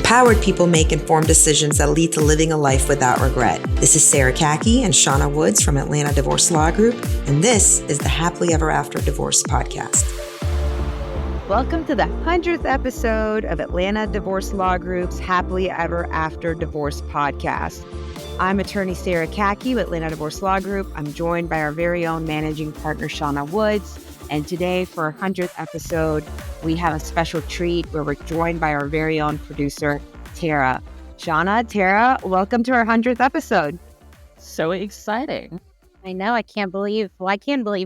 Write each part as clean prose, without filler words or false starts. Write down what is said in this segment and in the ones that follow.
empowered people make informed decisions that lead to living a life without regret. This is Sara Khaki and Shawna Woods from Atlanta Divorce Law Group, and this is the Happily Ever After Divorce Podcast. Welcome to the 100th episode of Atlanta Divorce Law Group's Happily Ever After Divorce Podcast. I'm attorney Sara Khaki with Atlanta Divorce Law Group. I'm joined by our very own managing partner, Shawna Woods. And today for our 100th episode, we have a special treat where we're joined by our very own producer, Tara. Shawna, Tara, welcome to our 100th episode. So exciting. I know. I can't believe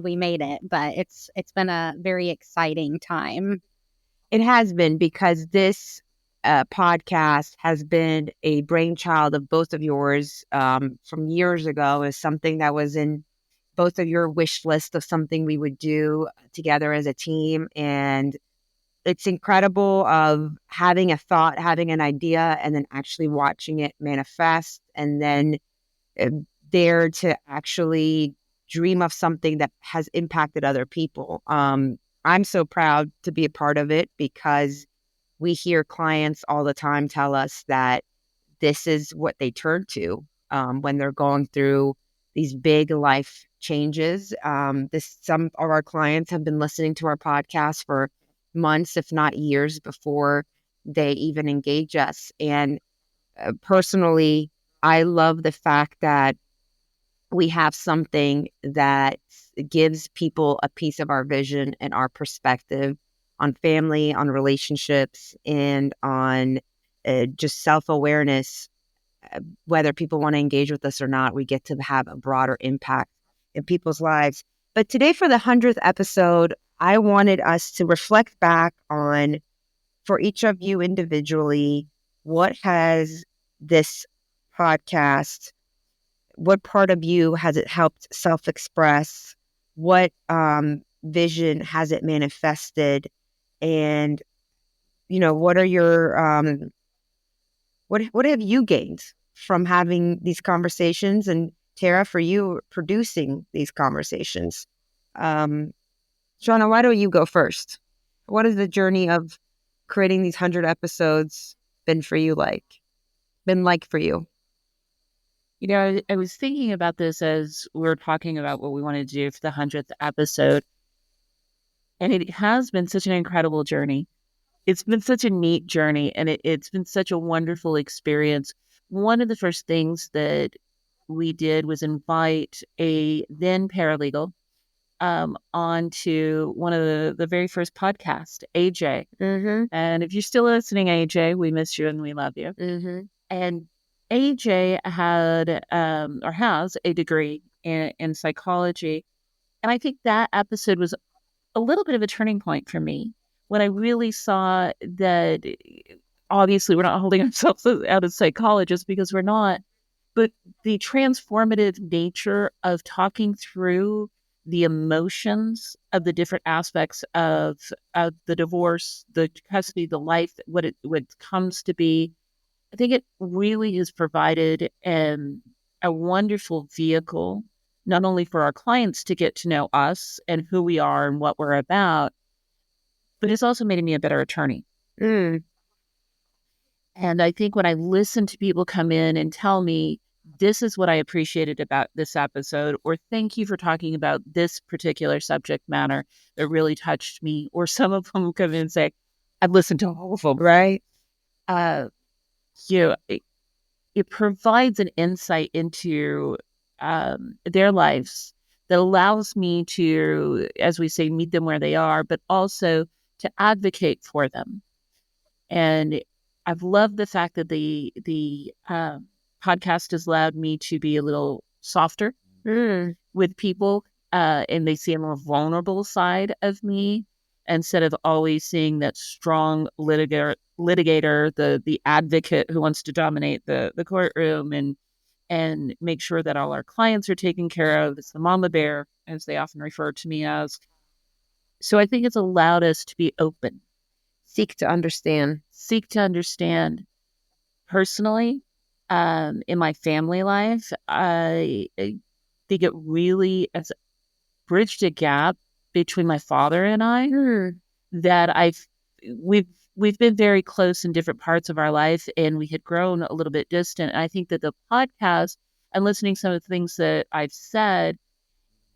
we made it, but it's been a very exciting time. It has been, because this podcast has been a brainchild of both of yours from years ago. Is something that was in both of your wish list of something we would do together as a team. And it's incredible of having a thought, having an idea, and then actually watching it manifest, and then there to actually dream of something that has impacted other people. I'm so proud to be a part of it, because we hear clients all the time tell us that this is what they turn to when they're going through these big life changes. Some of our clients have been listening to our podcast for months, if not years, before they even engage us. And personally, I love the fact that we have something that gives people a piece of our vision and our perspective on family, on relationships, and on just self-awareness. Whether people want to engage with us or not, we get to have a broader impact in people's lives. But today, for the 100th episode, I wanted us to reflect back on, for each of you individually, what has this podcast, what part of you has it helped self-express? What vision has it manifested? And, what are your, what have you gained from having these conversations? And Tara, for you, producing these conversations. Shawna, why don't you go first? What has the journey of creating these 100 episodes been for you like? I was thinking about this as we were talking about what we want to do for the 100th episode. And it has been such an incredible journey. It's been such a neat journey, and it's been such a wonderful experience. One of the first things that we did was invite a then paralegal onto one of the very first podcasts, AJ. Mm-hmm. And if you're still listening, AJ, we miss you and we love you. Mm-hmm. And AJ had or has a degree in psychology. And I think that episode was a little bit of a turning point for me, when I really saw that obviously we're not holding ourselves out as psychologists, because we're not, but the transformative nature of talking through the emotions of the different aspects of the divorce, the custody, the life, what it comes to be. I think it really has provided a wonderful vehicle, not only for our clients to get to know us and who we are and what we're about, but it's also made me a better attorney. Mm. And I think when I listen to people come in and tell me, this is what I appreciated about this episode, or thank you for talking about this particular subject matter that really touched me, or some of them come in and say, I've listened to all of them. Right. It provides an insight into their lives that allows me to, as we say, meet them where they are, but also to advocate for them. And I've loved the fact that the podcast has allowed me to be a little softer with people, and they see a more vulnerable side of me, instead of always seeing that strong litigator, the advocate who wants to dominate the courtroom and make sure that all our clients are taken care of. It's the mama bear, as they often refer to me as. So I think it's allowed us to be open. Seek to understand. Personally, in my family life, I think it really has bridged a gap between my father and I that we've been very close in different parts of our life, and we had grown a little bit distant. And I think that the podcast and listening to some of the things that I've said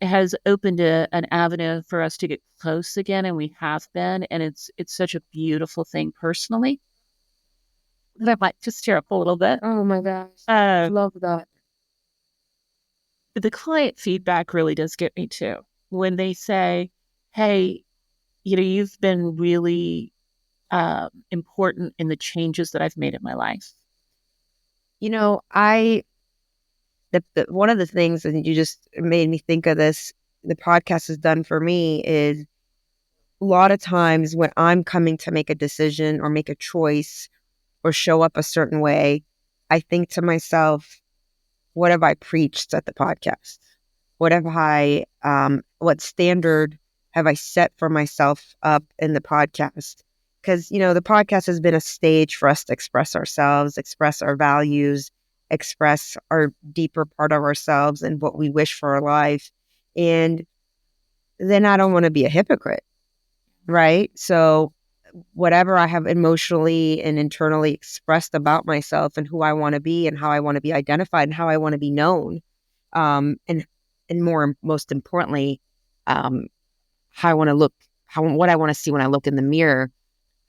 has opened an avenue for us to get close again, and we have been, and it's such a beautiful thing personally. That I might just tear up a little bit. Oh my gosh. Love that. But the client feedback really does get me too. When they say, hey, you've been really important in the changes that I've made in my life. One of the things that you just made me think of this, the podcast has done for me is a lot of times when I'm coming to make a decision or make a choice or show up a certain way, I think to myself, what have I preached at the podcast? What standard have I set for myself up in the podcast? Because, the podcast has been a stage for us to express ourselves, express our values, express our deeper part of ourselves and what we wish for our life. And then I don't want to be a hypocrite, right? So whatever I have emotionally and internally expressed about myself and who I want to be and how I want to be identified and how I want to be known, and most importantly, how I want to look, what I want to see when I look in the mirror.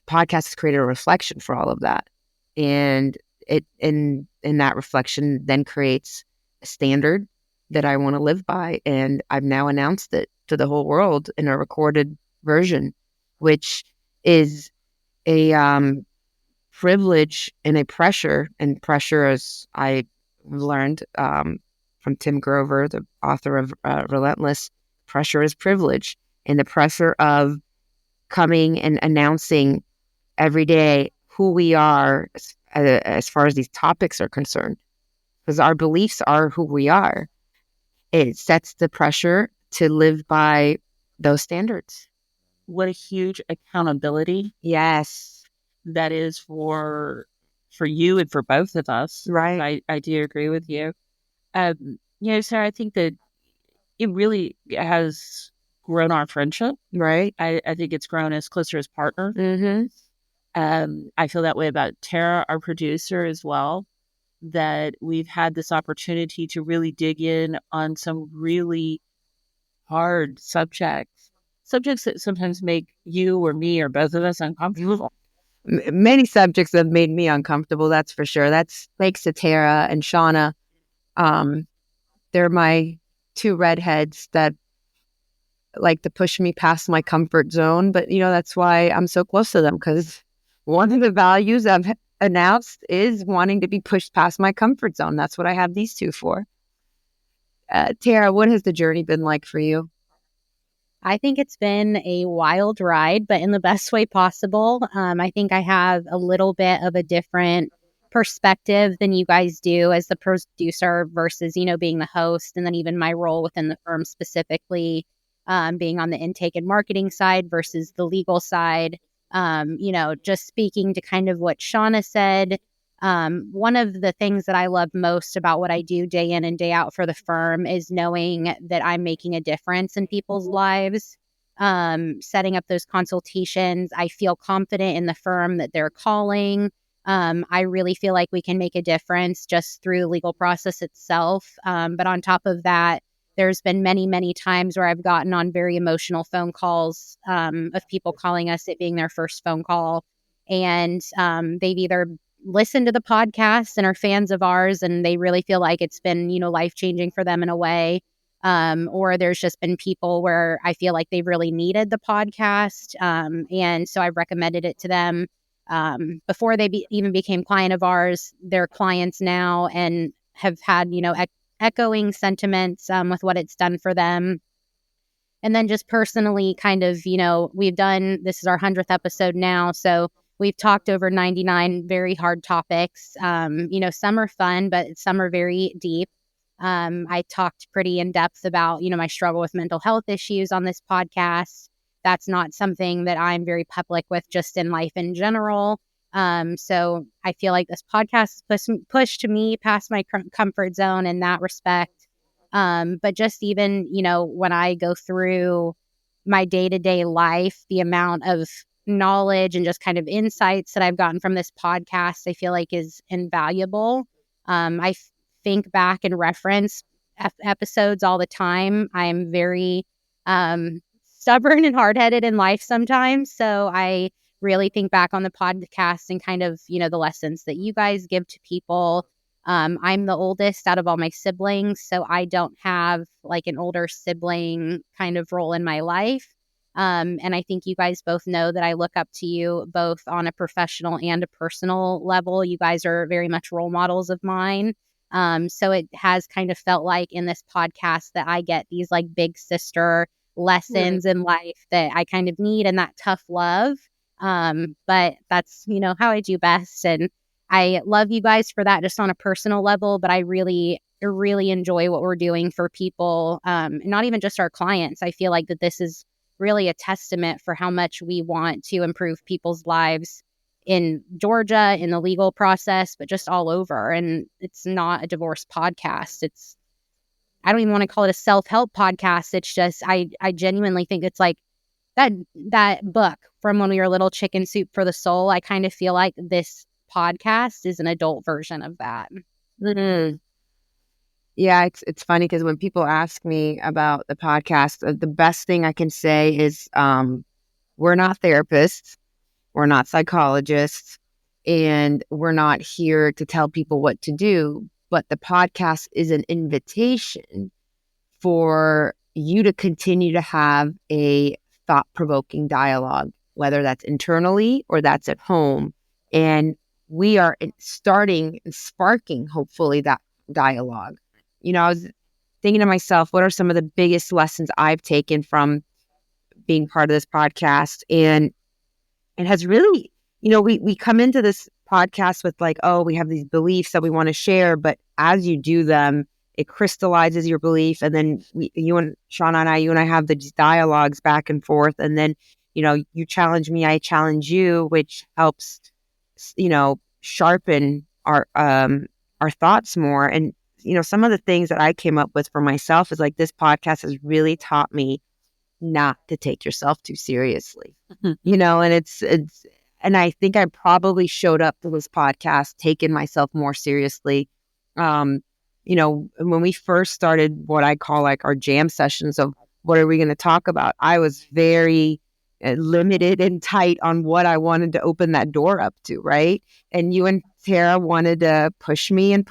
Podcast has created a reflection for all of that, and it in that reflection then creates a standard that I want to live by, and I've now announced it to the whole world in a recorded version, which is a privilege and a pressure. And pressure, as I learned from Tim Grover, the author of Relentless, pressure is privilege. And the pressure of coming and announcing every day who we are as far as these topics are concerned, because our beliefs are who we are. It sets the pressure to live by those standards. What a huge accountability. Yes. That is for you and for both of us. Right. I do agree with you. Sarah, I think that it really has grown our friendship. Right. I think it's grown us closer as partners. Mm-hmm. I feel that way about Tara, our producer, as well, that we've had this opportunity to really dig in on some really hard subjects that sometimes make you or me or both of us uncomfortable. Many subjects have made me uncomfortable, that's for sure. That's thanks to Tara and Shawna. They're my two redheads that like to push me past my comfort zone. But, that's why I'm so close to them, because one of the values I've announced is wanting to be pushed past my comfort zone. That's what I have these two for. Tara, what has the journey been like for you? I think it's been a wild ride, but in the best way possible. I think I have a little bit of a different perspective than you guys do as the producer versus, being the host, and then even my role within the firm specifically, being on the intake and marketing side versus the legal side. Just speaking to kind of what Shawna said, one of the things that I love most about what I do day in and day out for the firm is knowing that I'm making a difference in people's lives. Setting up those consultations, I feel confident in the firm that they're calling. I really feel like we can make a difference just through the legal process itself. But on top of that, there's been many, many times where I've gotten on very emotional phone calls of people calling us, it being their first phone call. And they've either listened to the podcast and are fans of ours, and they really feel like it's been, life-changing for them in a way. Or there's just been people where I feel like they've really needed the podcast. And so I've recommended it to them before they even became client of ours. They're clients now and have had, echoing sentiments with what it's done for them. And then just personally, kind of, this is our 100th episode now. So we've talked over 99 very hard topics. Some are fun, but some are very deep. I talked pretty in depth about, my struggle with mental health issues on this podcast. That's not something that I'm very public with just in life in general. So I feel like this podcast pushed me past my comfort zone in that respect. But just even, when I go through my day-to-day life, the amount of knowledge and just kind of insights that I've gotten from this podcast, I feel like is invaluable. I think back and reference episodes all the time. I'm very stubborn and hard-headed in life sometimes. So I really think back on the podcast and kind of, the lessons that you guys give to people. I'm the oldest out of all my siblings, so I don't have like an older sibling kind of role in my life. And I think you guys both know that I look up to you both on a professional and a personal level. You guys are very much role models of mine. So it has kind of felt like in this podcast that I get these like big sister lessons in life that I kind of need, and that tough love. But that's, how I do best. And I love you guys for that just on a personal level, but I really enjoy what we're doing for people, not even just our clients. I feel like that this is really a testament for how much we want to improve people's lives in Georgia, in the legal process, but just all over. And it's not a divorce podcast. I don't even want to call it a self-help podcast. It's just, I genuinely think it's like that book from when we were little, Chicken Soup for the Soul. I kind of feel like this podcast is an adult version of that. Mm-hmm. Yeah, it's funny because when people ask me about the podcast, the best thing I can say is we're not therapists, we're not psychologists, and we're not here to tell people what to do. But the podcast is an invitation for you to continue to have a thought-provoking dialogue, whether that's internally or that's at home. And we are starting and sparking, hopefully, that dialogue. I was thinking to myself, what are some of the biggest lessons I've taken from being part of this podcast? And it has really, we come into this podcast with like, oh, we have these beliefs that we want to share. But as you do them, it crystallizes your belief. And then you and I have these dialogues back and forth. And then, you challenge me, I challenge you, which helps, sharpen our thoughts more. And, some of the things that I came up with for myself is like, this podcast has really taught me not to take yourself too seriously, and and I think I probably showed up to this podcast taking myself more seriously. When we first started what I call like our jam sessions of what are we going to talk about, I was very limited and tight on what I wanted to open that door up to, right? And you and Tara wanted to push me a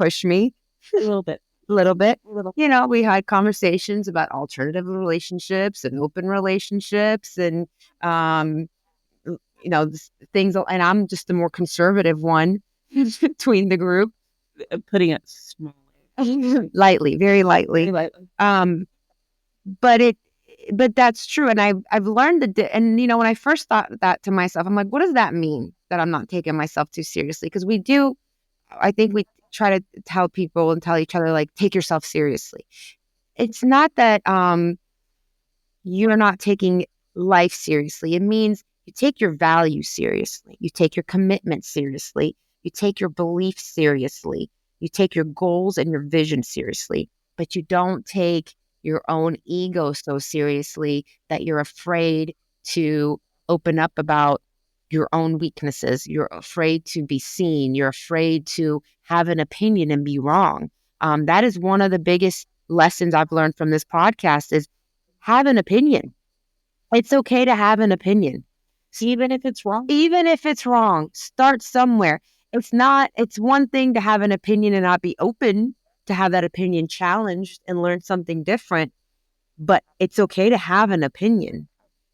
little bit. We had conversations about alternative relationships and open relationships and, things. And I'm just the more conservative one between the group. Putting it small. Lightly, very lightly. But that's true. And I've learned and, when I first thought that to myself, I'm like, what does that mean that I'm not taking myself too seriously? Because I think we try to tell people and tell each other, like, take yourself seriously. It's not that you're not taking life seriously. It means you take your values seriously. You take your commitment seriously. You take your beliefs seriously. You take your goals and your vision seriously. But you don't take your own ego so seriously that you're afraid to open up about your own weaknesses. You're afraid to be seen. You're afraid to have an opinion and be wrong. That is one of the biggest lessons I've learned from this podcast is have an opinion. It's okay to have an opinion. Even if it's wrong? Even if it's wrong, start somewhere. It's one thing to have an opinion and not be open to have that opinion challenged and learn something different, but it's okay to have an opinion.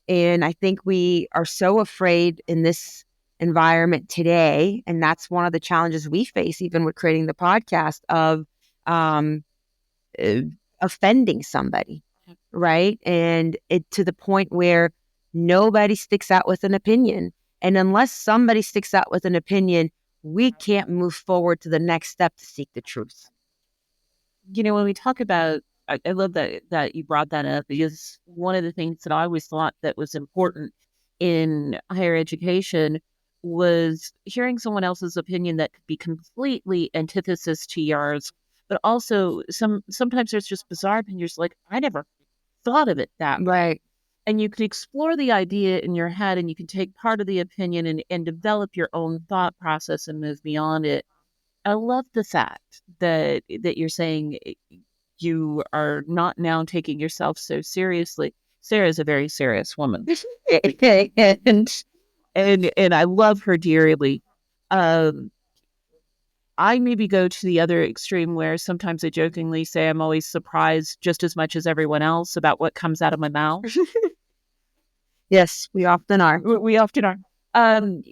And I think we are so afraid in this environment today, and that's one of the challenges we face, even with creating the podcast, of offending somebody, right? And it to the point where nobody sticks out with an opinion. And unless somebody sticks out with an opinion, we can't move forward to the next step to seek the truth. When we talk about, I love that you brought that up, because one of the things that I always thought that was important in higher education was hearing someone else's opinion that could be completely antithesis to yours, but also sometimes there's just bizarre opinions like, I never thought of it that way. Right. And you can explore the idea in your head, and you can take part of the opinion and develop your own thought process and move beyond it. I love the fact that you're saying you are not now taking yourself so seriously. Sarah is a very serious woman, and I love her dearly. Um, I maybe go to the other extreme where sometimes I jokingly say I'm always surprised just as much as everyone else about what comes out of my mouth. Yes, we often are. We often are. Um,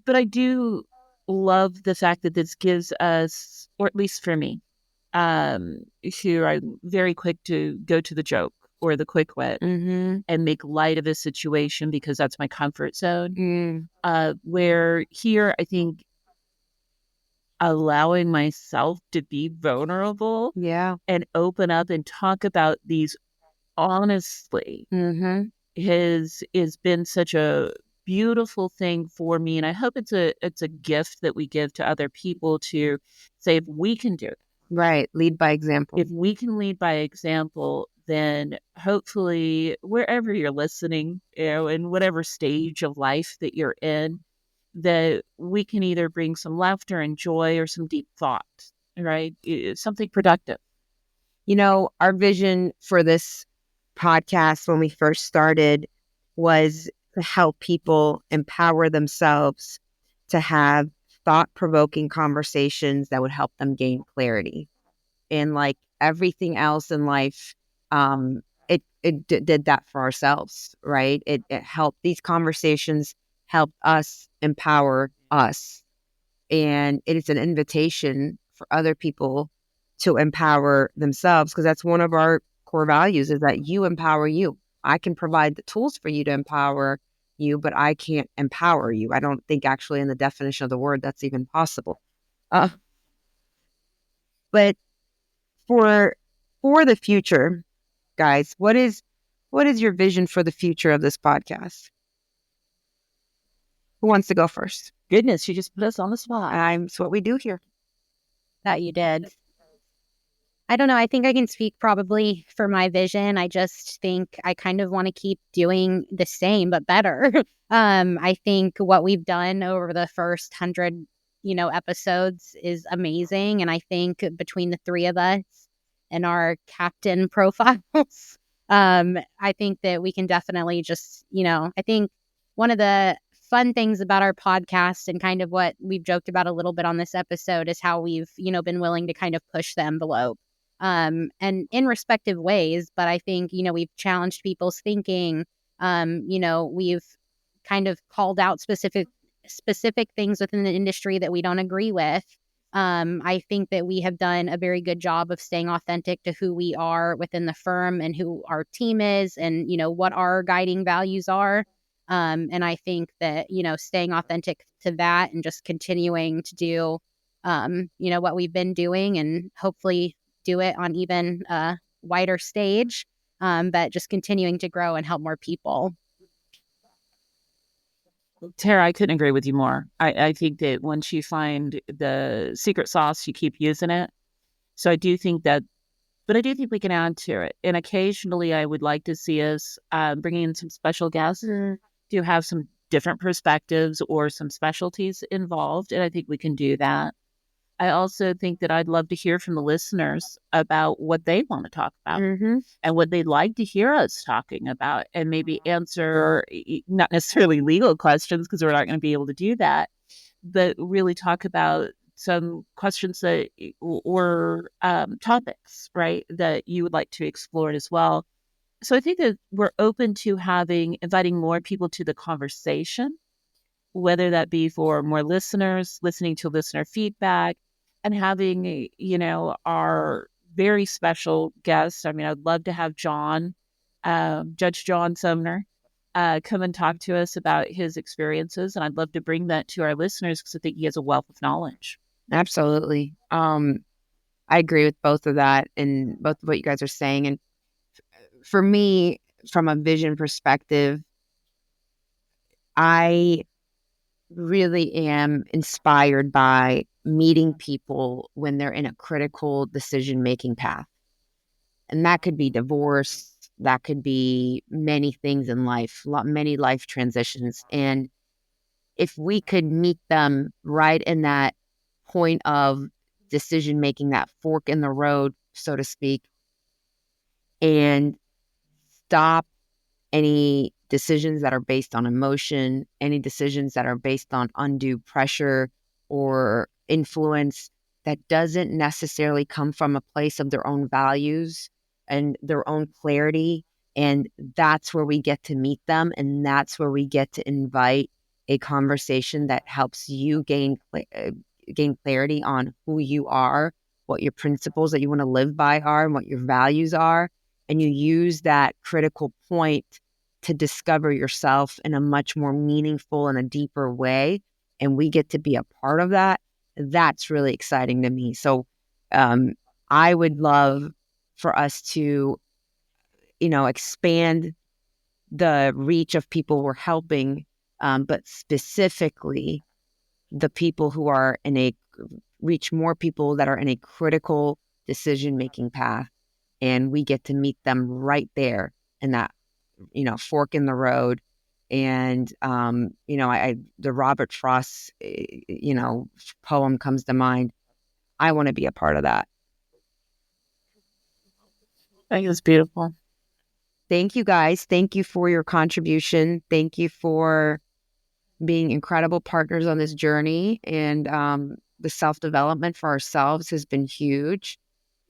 but I do love the fact that this gives us, or at least for me, who I'm very quick to go to the joke or the quick wit Mm-hmm. and make light of a situation because that's my comfort zone. Mm. Where here, I think allowing myself to be vulnerable Yeah. and open up and talk about these honestly Mm-hmm. has been such a beautiful thing for me, and I hope it's a gift that we give to other people to say if we can do it, Right. Lead by example. if we can lead by example, then hopefully wherever you're listening, in whatever stage of life that you're in, that we can either bring some laughter and joy or some deep thought, right? Something productive. Our vision for this podcast when we first started was to help people empower themselves to have thought-provoking conversations that would help them gain clarity. And like everything else in life, did that for ourselves, right? It helped. These conversations helped us empower us, and it is an invitation for other people to empower themselves, because that's one of our core values, is that you empower you. I can provide the tools for you to empower you, but I can't empower you. I don't think actually in the definition of the word that's even possible. But for the future, guys, what is your vision for the future of this podcast? Who wants to go first? Goodness, you just put us on the spot. It's what we do here. That you did. I don't know. I think I can speak probably for my vision. I just think I kind of want to keep doing the same, but better. I think what we've done over the first 100, episodes is amazing. And I think between the three of us and our captain profiles, I think that we can definitely just, I think one of the fun things about our podcast and kind of what we've joked about a little bit on this episode is how we've, been willing to kind of push the envelope, and in respective ways. But I think, we've challenged people's thinking. We've kind of called out specific things within the industry that we don't agree with. I think that we have done a very good job of staying authentic to who we are within the firm and who our team is, and, what our guiding values are. And I think that, staying authentic to that and just continuing to do, what we've been doing, and hopefully do it on even a wider stage, but just continuing to grow and help more people. Tara, I couldn't agree with you more. I think that once you find the secret sauce, you keep using it. So I do think that, but I do think we can add to it. And occasionally I would like to see us bringing in some special guests to have some different perspectives or some specialties involved. And I think we can do that. I also think that I'd love to hear from the listeners about what they want to talk about and what they'd like to hear us talking about, and maybe answer not necessarily legal questions, because we're not going to be able to do that, but really talk about some questions that or topics, right, that you would like to explore as well. So I think that we're open to inviting more people to the conversation, whether that be for more listeners, listening to listener feedback, and having, our very special guests. I mean, I'd love to have Judge John Sumner, come and talk to us about his experiences. And I'd love to bring that to our listeners because I think he has a wealth of knowledge. Absolutely. I agree with both of that and both of what you guys are saying. And for me, from a vision perspective, I really am inspired by meeting people when they're in a critical decision-making path. And that could be divorce, That could be many things in life, many life transitions. And if we could meet them right in that point of decision making, that fork in the road, so to speak, and stop any decisions that are based on emotion, any decisions that are based on undue pressure or influence that doesn't necessarily come from a place of their own values and their own clarity. And that's where we get to meet them. And that's where we get to invite a conversation that helps you gain clarity on who you are, what your principles that you want to live by are, and what your values are. And you use that critical point to discover yourself in a much more meaningful and a deeper way. And we get to be a part of that. That's really exciting to me. So I would love for us to, expand the reach of people we're helping, but specifically the people who are reach more people that are in a critical decision-making path. And we get to meet them right there in that, fork in the road. And, the Robert Frost, poem comes to mind. I want to be a part of that. I think it's beautiful. Thank you guys. Thank you for your contribution. Thank you for being incredible partners on this journey. And the self-development for ourselves has been huge.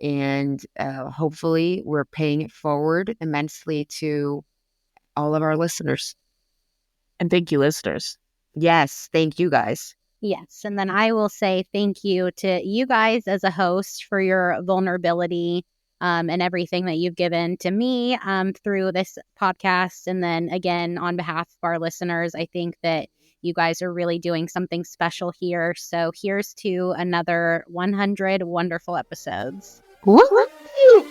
And hopefully we're paying it forward immensely to all of our listeners. And thank you, listeners. Yes. Thank you guys. Yes. And then I will say thank you to you guys as a host for your vulnerability and everything that you've given to me through this podcast. And then again, on behalf of our listeners, I think that you guys are really doing something special here. So here's to another 100 wonderful episodes. Woo-hoo.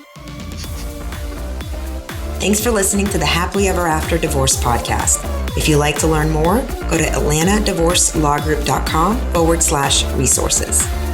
Thanks for listening to the Happily Ever After Divorce podcast. If you'd like to learn more, go to atlantadivorcelawgroup.com/resources.